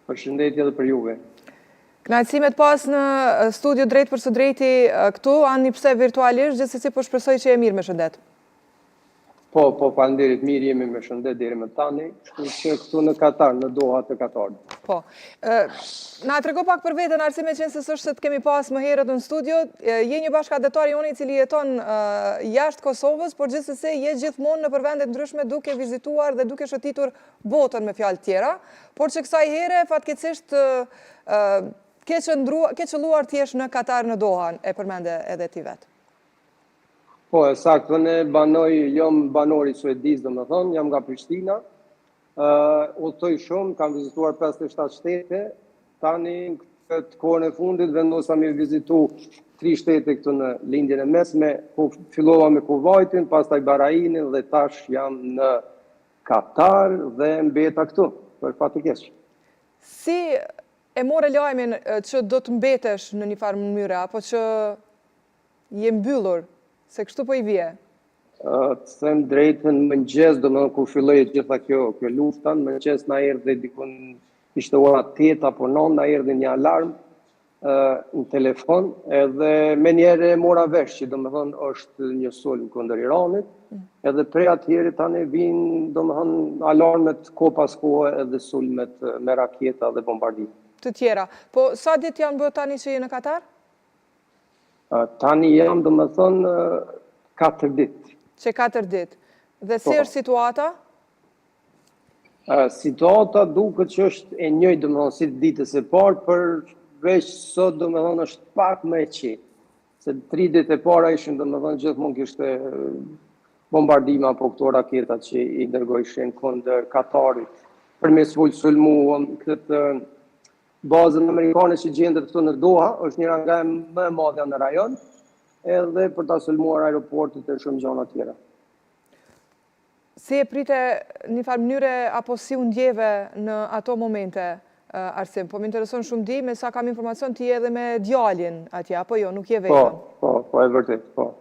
Përshëndetje edhe për juve. Kënaqësimet pas në studio drejt për së drejti këtu, ani pse virtualisht, gjithsesi po shpresoj që e mirë me shëndet. Po, faleminderit, mirë jemi me shëndet deri më tani, që këtu në Katar, në Doha të Katarit. Po. Na trego pak për veten, arsime qenë se s'është se të kemi pas më herët në studio, je një bashkëdhetar joni i cili jeton jashtë Kosovës, por gjithsesi je gjithmonë në vende të ndryshme duke vizituar dhe duke shëtitur botën me fjalë tjera, por që kësaj here fatkeqësisht ke qëlluar të jesh në Katar në Doha, e përmende edhe ti vetë. Po, saktë, jam banor i Suedisë, domethënë, jam nga Prishtina. Udhtoj shumë, kam vizituar 57 shtete. Tani këtë kohën e fundit vendosa me vizitu 3 shtete këtu në lindjen e mesme, ku fillova me Kuvajtin, pastaj Bahrainin dhe tash jam në Katar dhe mbeta këtu, për fat të keq. Si e more lajmin që do të mbetesh në një farë mënyrë, apo që je mbyllur? Se kështu po i vje? Të them drejtën, mëngjes, domethënë kur filloi gjitha kjo lufta, mëngjes na erdhi dikun ishte ora 8 apo 9, na erdhi një alarm në telefon, edhe menjëherë mora vesh që domethënë është një sulm kundër Iranit, edhe prej atëherë tani vijnë domethënë alarmet kohë pas kohe edhe sulmet me raketa dhe bombardime. Të tjera. Po sa ditë janë bërë tani që je në Katar? Tani jam domethënë 4 ditë. Që 4 ditë. Dhe si është situata? Situata duket që është e njëjtë domethënë si ditës së parë, përveç sot domethënë është pak më e qetë. Se 3 ditë e para ishin domethënë gjithmonë kishte bombardime apo këto raketat që i dërgojshin kundër Katarit. Përmes sulmuam këtë bazën amerikane që gjendet këtu në Doha, është njëra nga më e madhe në rajon, edhe për ta sulmuar aeroportit e shumë gjëra tjera. Si e prite një farë mënyre apo si u ndjeve në ato momente, Arsim? Po më intereson shumë di, me sa kam informacion ti edhe me djalin atje, apo jo, nuk je vetëm? Po, e vërtet, po.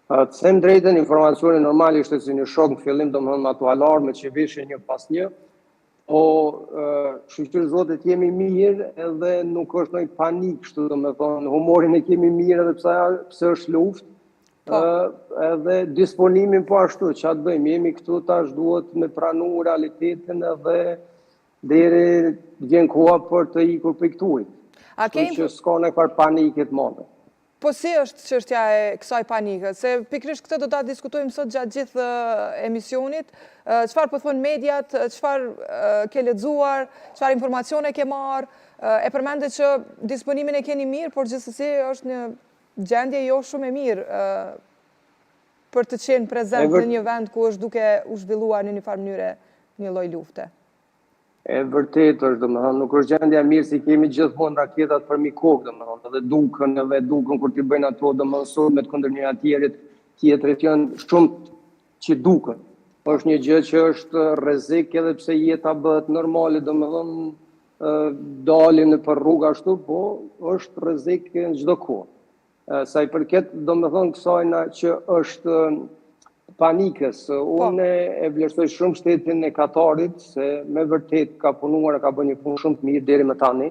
Të them drejtën, informacioni normal ishte si një shok në fillim, domethënë ato alarme që vishin një pas një, po shqyrë zotit jemi mirë edhe nuk është nëjë panik, kështu domethënë humorin e kemi mirë edhe pse është luftë, edhe disponimin po ashtu, që atë bëjmë, jemi këtu tash duhet me pranu realitetin edhe deri vjen koha për të ikur për këturit. Kështu që s'ka në farë paniket madhe. Po si është çështja e kësaj panike? Se pikërisht këtë do ta diskutojmë sot gjatë gjithë emisionit. Çfarë po thonë mediat, çfarë ke lexuar, çfarë informacione ke marrë? E përmende që disponimin e keni mirë, por gjithsesi është një gjendje jo shumë e mirë për të qenë prezent në një vend ku është duke u zhvilluar në një farë mënyre një lloj lufte. E vërtet është, domethënë, nuk është gjendja mirë si kemi gjithmonë raketat për mikok, domethënë, edhe dukën kur t'i bëjnë ato, domethënë, sulmet kundër njëra tjetrit janë shumë që dukën. Është një gjë që është rrezik edhe pse jeta bëhet normale, domethënë, dalim në për rrugë ashtu, po është rrezik në çdo kohë. Sa i përket, domethënë, kësajna që është panikës. Unë e vlerësoj shumë shtetin e Katarit, se me vërtet ka punuar, ka bërë një punë shumë të mirë deri më tani.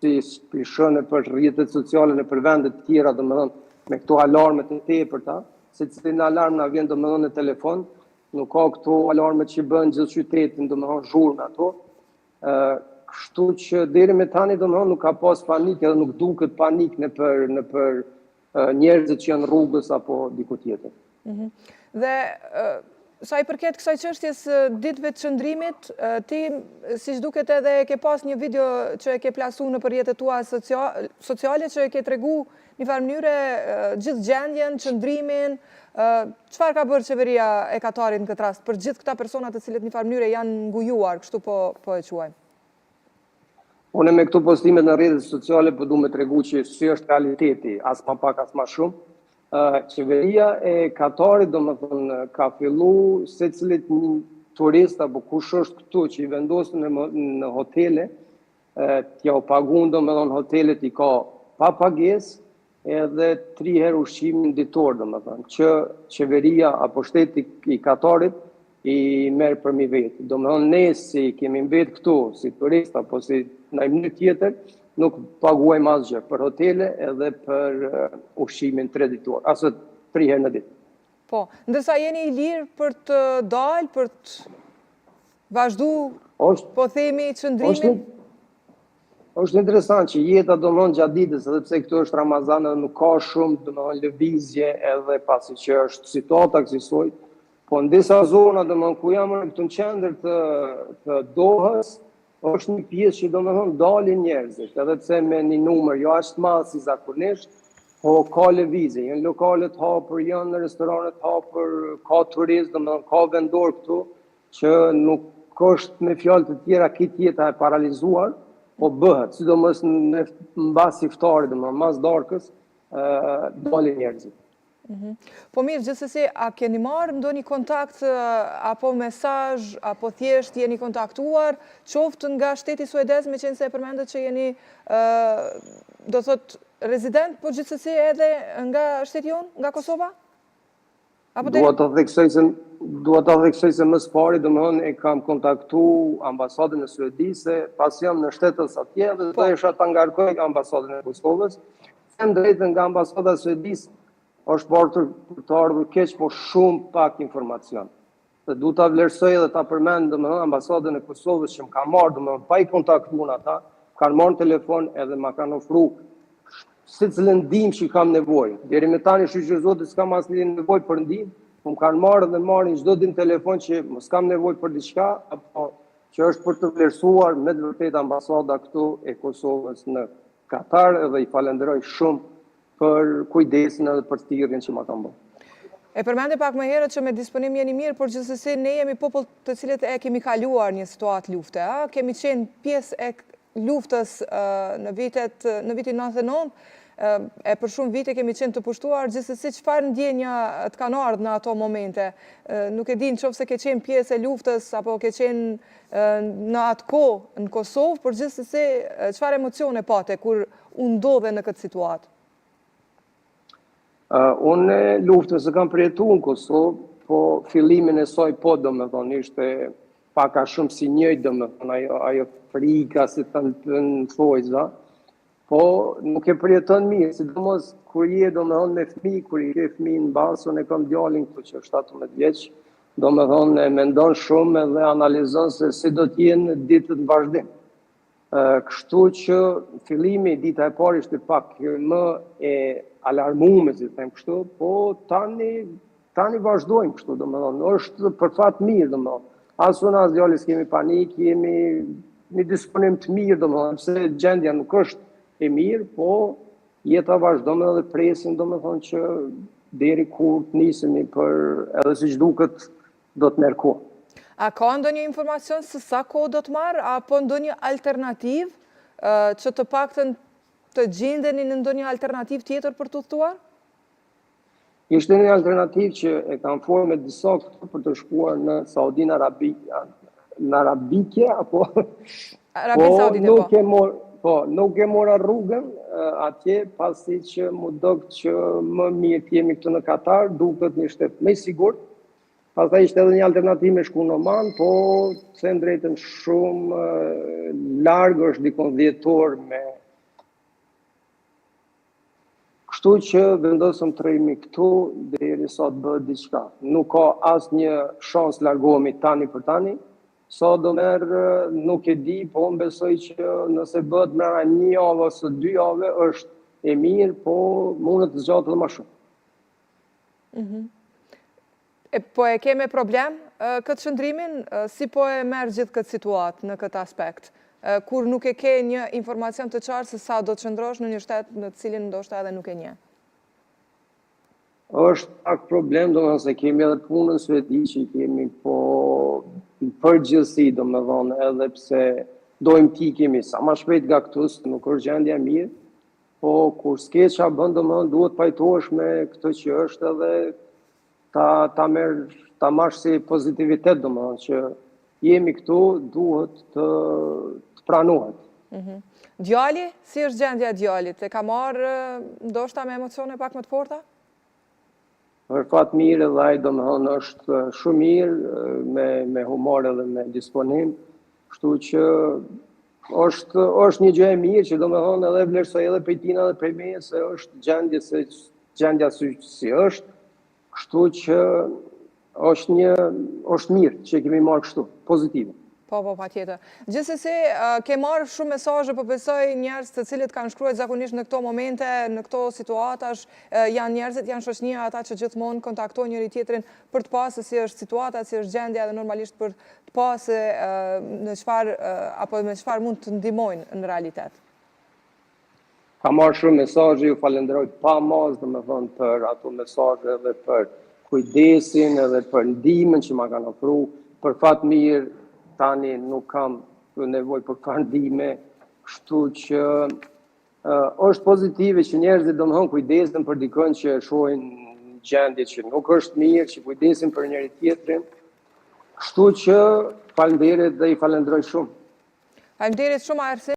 Si shpishën për rrjetet sociale në për vendet të tjera, domethënë, me këto alarmet të tepërta, se cilin alarm na vjen domethënë në telefon, nuk ka këto alarmet që bën gjithë qytetin, domethënë zhurmë me ato. Kështu që deri më tani domethënë nuk ka pas panikë edhe nuk duket panik në për njerëzit që janë rrugës apo diku tjetër. Dhe sa i përket kësaj çështjes ditëve të qëndrimit, ti siç duket edhe ke pas një video që e ke plasu në rrjetet tua sociale që e ke tregu në farë mënyre gjithë gjendjen, qëndrimin, çfarë ka bërë qeveria e Katarit në këtë rast për gjithë këta persona të cilët në farë mënyre janë ngujuar, kështu po e quajmë? Unë me këto postimet në rrjetet sociale po du me tregu që si është realiteti, as ma pak, as ma shumë. Qeveria e Katarit, domethënë, ka fillu se cilit një turist apo kush është këtu që i vendosin në hotele, t'ja u pagun, domethënë, hotelet i ka pa pagesë edhe 3 herë ushqimin ditor, domethënë, që qeveria apo shteti i Katarit i merë për mi vetë. Do më thonë, ne si kemi mbetë këtu, si turista, apo si në mënyrë tjetër, nuk paguajmë asgjë për hotele edhe për ushqimin 3 ditor, asë 3 herë në ditë. Po, ndërsa jeni i lirë për të dalë, për të vazhdu, po themi, qëndrimin? Është interesant që jeta do mënë gjatë ditës, edhe pse këtu është Ramazan edhe nuk ka shumë, do mënë lëvizje edhe pasi që është situata kësaj. Po në disa zona, do mënë ku jam në këtu në qendër të Dohës, është një pjesë që do mënë dalin njerëzit, edhe pse me një numër jo ashtë madh si zakonisht, po ka lëvizje, janë lokalet hapur, janë restoranet hapur, ka turizëm, do mënë ka vendor këtu, që nuk është me fjalë të tjera këtë jeta e paralizuar, po bëhet, sidomos në mbas iftarit, do mënë mas darkës, dalin njerëzit. Po mirë, gjithsesi, a keni marrë ndonjë kontakt, apo mesazh, apo thjesht jeni kontaktuar, qoftë nga shteti suedez, me qenë se e përmendet që jeni, do thot, rezident, po gjithsesi edhe nga shteti jonë, nga Kosova? Dua të theksoj se më së pari, do më thonë, e kam kontaktu ambasadën e Suedisë, pas jam në shtetës atje, dhe të isha të ngarkoj ambasadën e Kosovës. Sem drejtën nga ambasada e Suedisë, është për të ardhur keq, po shumë pak informacion. Dhe du të vlerësoj edhe ta përmend, do më thonë, ambasadën e Kosovës që më ka marrë, do më thonë, pa i kontaktuar ata, kanë marrë në telefon edhe më kanë ofru se cilën ndihmë që kam nevojë. Deri me tani shqyrë zotit s'kam asnjë nevojë për ndihmë, po më kanë marrë dhe marrin çdo ditë telefon që mos kam nevojë për diçka, apo që është për të vlerësuar me të vërtetë ambasada këtu e Kosovës në Katar, edhe i falenderoj shumë për kujdesin edhe për thirrjen që ma kanë bërë. E përmende pak më herët që me disponim jeni mirë, por gjithsesi ne jemi popull të cilët e kemi kaluar një situatë lufte, kemi qenë pjesë e luftës në vitin 99, e për shumë vite kemi qenë të pushtuar, gjithsesi çfarë ndjenja të kanë ardhur në ato momente. Nuk e di nëse ke qenë pjesë e luftës apo ke qenë në atë kohë në Kosovë, por gjithsesi çfarë emocione pate kur u ndodhe në këtë situatë? Unë luftën se kam përjetuar në Kosovë, po fillimin e saj po domethënë ishte paka shumë si njëjtë domethënë ajo frika si të në thojza, po nuk e përjeton mirë, sidomos kur je domethënë me fëmijë, kur i ke fëmijë në basën, e kam djalin këtu që është 17 vjeç, domethënë e mendon shumë dhe analizon se si do të jenë ditët në vazhdim. Kështu që fillimi dita e parë ishte pak më e alarmuar, si them kështu, po tani vazhdojmë kështu, domethënë është për fat mirë, domethënë. As unë as djali s'kemi panik, jemi një disponim të mirë, domethënë, pse gjendja nuk është e mirë, po jeta vazhdon edhe presin, domethënë që deri kur të nisemi për edhe siç duket do të merr kohë. A ka ndonjë informacion se sa kohë do të marrë, apo ndonjë alternativë që të paktën të gjendeni në ndonjë alternativë tjetër për të udhëtuar? Ishte një alternativë që e kam folur me disa këtu për të shkuar në Saudinë Arabike, apo nuk e mora rrugën atje, pasi që mu dokt që më mirë të jemi këtu në Katar, duket një shtet më i sigurt. Pastaj ishte edhe një alternativë me shku në Oman, po të them drejtën shumë larg është dikon 10 orë me. Kështu që vendosëm të rrihemi këtu derisa të bëhet diçka. Nuk ka asnjë shans largohemi tani për tani. Sa do merr nuk e di, po unë besoj që nëse bëhet brenda 1 javë ose 2 javë është e mirë, po mundet të zgjatet edhe më shumë. Po e ke me problem këtë qëndrimin? Si po e merr gjithë këtë situatë në këtë aspekt? Kur nuk e ke një informacion të qartë se sa do të qëndrosh në një shtet në të cilin ndoshta edhe nuk e njeh. Është pak problem, domethënë se kemi edhe punën suedi që kemi, po në përgjithësi domethënë edhe pse dojmë të ikemi sa më shpejt nga këtu, nuk është gjendja mirë, po kur s'ke ç'a bën domethënë duhet pajtohesh me këtë që është edhe ta marrësh si pozitivitet domethënë që jemi këtu, duhet të pranohet. Djali, si është gjendja e djalit? E ka marrë ndoshta me emocione pak më të forta? Për fat mirë edhe ai domethënë është shumë mirë me humor edhe me disponim, kështu që është një gjë e mirë që domethënë edhe vlerësoj edhe prej tina dhe prej meje se është gjendja si është, kështu që është mirë që e kemi marrë kështu, pozitive. Po, patjetër. Gjithsesi, ke marrë shumë mesazhe, po besoj njerëz të cilët kanë shkruar zakonisht në këto momente, në këto situatash, janë njerëzit, janë shoqënia ata që gjithmonë kontaktojnë njëri tjetrin për të pasë si është situata, si është gjendja dhe normalisht për të pasë në çfarë apo me çfarë mund të ndihmojnë në realitet. Ka marrë shumë mesazhe, ju falenderoj pa mas, domethënë për ato mesazhe dhe për kujdesin edhe për ndihmën që ma kanë ofruar. Për fat mirë tani nuk kam nevojë për fare ndihme, kështu që është pozitive që njerëzit domethënë kujdesen për dikën që shohin gjendje që nuk është mirë, që kujdesin për njëri tjetrin. Kështu që faleminderit dhe i falenderoj shumë. Faleminderit shumë Arsen.